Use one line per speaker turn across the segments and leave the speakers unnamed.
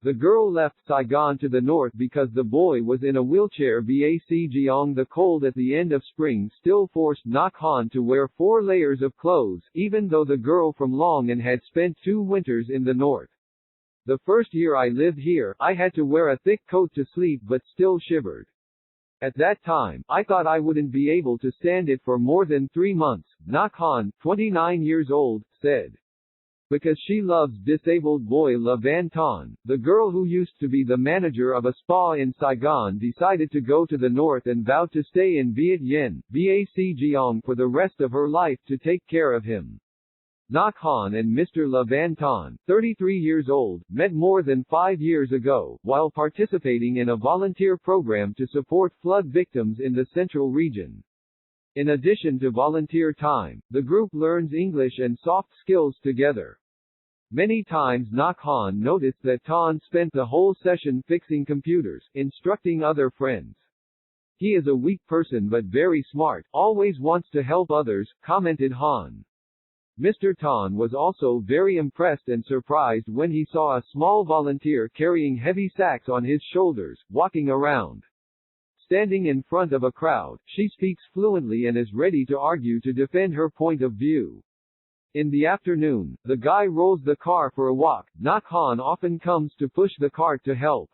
The girl left Saigon to the north because the boy was in a wheelchair. Bacgong the cold at the end of spring still forced Ngoc Han to wear 4 layers of clothes, even though the girl from Luong Duc had spent 2 winters in the north. The first year I lived here, I had to wear a thick coat to sleep but still shivered. At that time, I thought I wouldn't be able to stand it for more than 3 months, Ngoc Han, 29 years old, said. Because she loves disabled boy Le Van Ton, the girl who used to be the manager of a spa in Saigon decided to go to the north and vowed to stay in Viet Yen, Bacgong for the rest of her life to take care of him. Ngoc Han and Mr. Le Van Ton, 33 years old, met more than 5 years ago, while participating in a volunteer program to support flood victims in the central region. In addition to volunteer time, the group learns English and soft skills together. Many times Ngoc Han noticed that Ton spent the whole session fixing computers, instructing other friends. He is a weak person but very smart, always wants to help others, commented Han. Mr. Ton was also very impressed and surprised when he saw a small volunteer carrying heavy sacks on his shoulders, walking around. Standing in front of a crowd, she speaks fluently and is ready to argue to defend her point of view. In the afternoon, the guy rolls the car for a walk. Ngoc Han often comes to push the cart to help.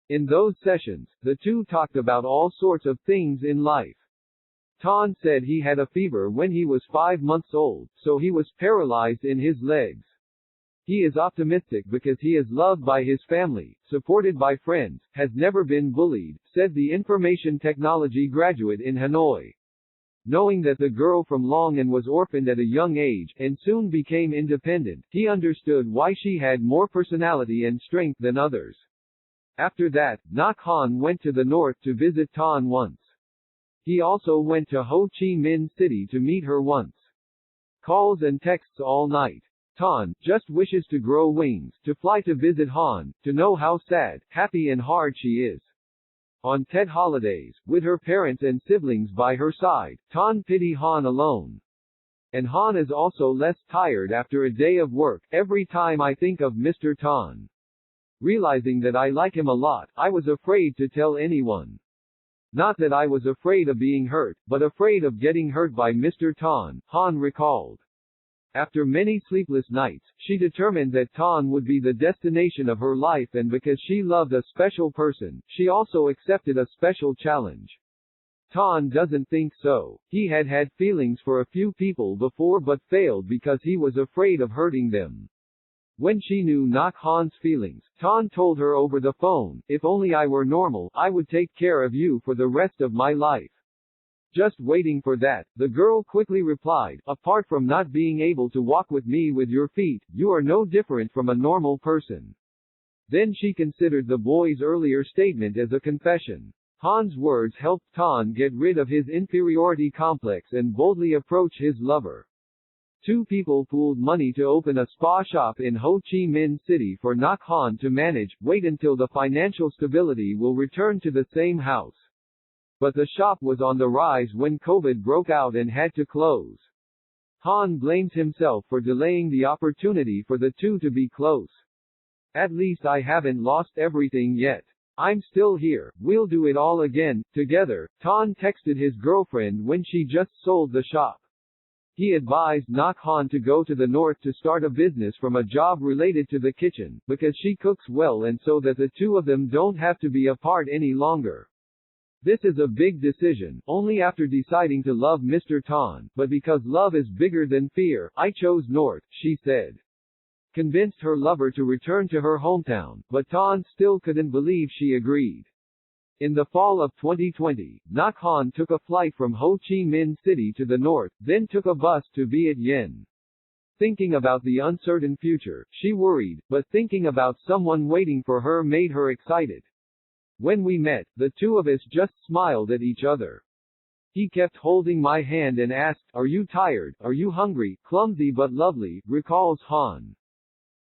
In those sessions, the two talked about all sorts of things in life. Ton said he had a fever when he was 5 months old, so he was paralyzed in his legs. He is optimistic because he is loved by his family, supported by friends, has never been bullied, said the information technology graduate in Hanoi. Knowing that the girl from Luong Duc was orphaned at a young age, and soon became independent, he understood why she had more personality and strength than others. After that, Ngoc Han went to the north to visit Ton once. He also went to Ho Chi Minh City to meet her once. Calls and texts all night. Ton just wishes to grow wings, to fly to visit Han, to know how sad, happy and hard she is. On Tet holidays, with her parents and siblings by her side, Ton pity Han alone. And Han is also less tired after a day of work. Every time I think of Mr. Ton. Realizing that I like him a lot, I was afraid to tell anyone. Not that I was afraid of being hurt, but afraid of getting hurt by Mr. Ton, Han recalled. After many sleepless nights, she determined that Ton would be the destination of her life, and because she loved a special person, she also accepted a special challenge. Ton doesn't think so. He had had feelings for a few people before but failed because he was afraid of hurting them. When she knew Ngoc Han's feelings, Ton told her over the phone, "If only I were normal, I would take care of you for the rest of my life." Just waiting for that, the girl quickly replied, "Apart from not being able to walk with me with your feet, you are no different from a normal person." Then she considered the boy's earlier statement as a confession. Han's words helped Ton get rid of his inferiority complex and boldly approach his lover. 2 people pooled money to open a spa shop in Ho Chi Minh City for Ngoc Han to manage. Wait until the financial stability will return to the same house. But the shop was on the rise when COVID broke out and had to close. Han blames himself for delaying the opportunity for the two to be close. "At least I haven't lost everything yet. I'm still here, we'll do it all again, together," Ton texted his girlfriend when she just sold the shop. He advised Ngoc Han to go to the north to start a business from a job related to the kitchen, because she cooks well and so that the two of them don't have to be apart any longer. "This is a big decision, only after deciding to love Mr. Ton, but because love is bigger than fear, I chose north," she said. Convinced her lover to return to her hometown, but Ton still couldn't believe she agreed. In the fall of 2020, Ngoc Han took a flight from Ho Chi Minh City to the north, then took a bus to Viet Yen. Thinking about the uncertain future, she worried, but thinking about someone waiting for her made her excited. "When we met, the two of us just smiled at each other. He kept holding my hand and asked, 'Are you tired? Are you hungry?' Clumsy but lovely," recalls Han.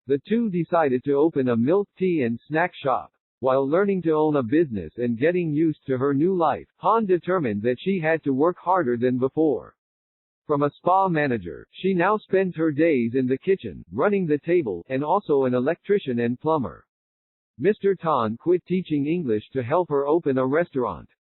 The two decided to open a milk tea and snack shop. While learning to own a business and getting used to her new life, Han determined that she had to work harder than before. From a spa manager, she now spends her days in the kitchen, running the table, and also an electrician and plumber. Mr. Tan quit teaching English to help her open a restaurant.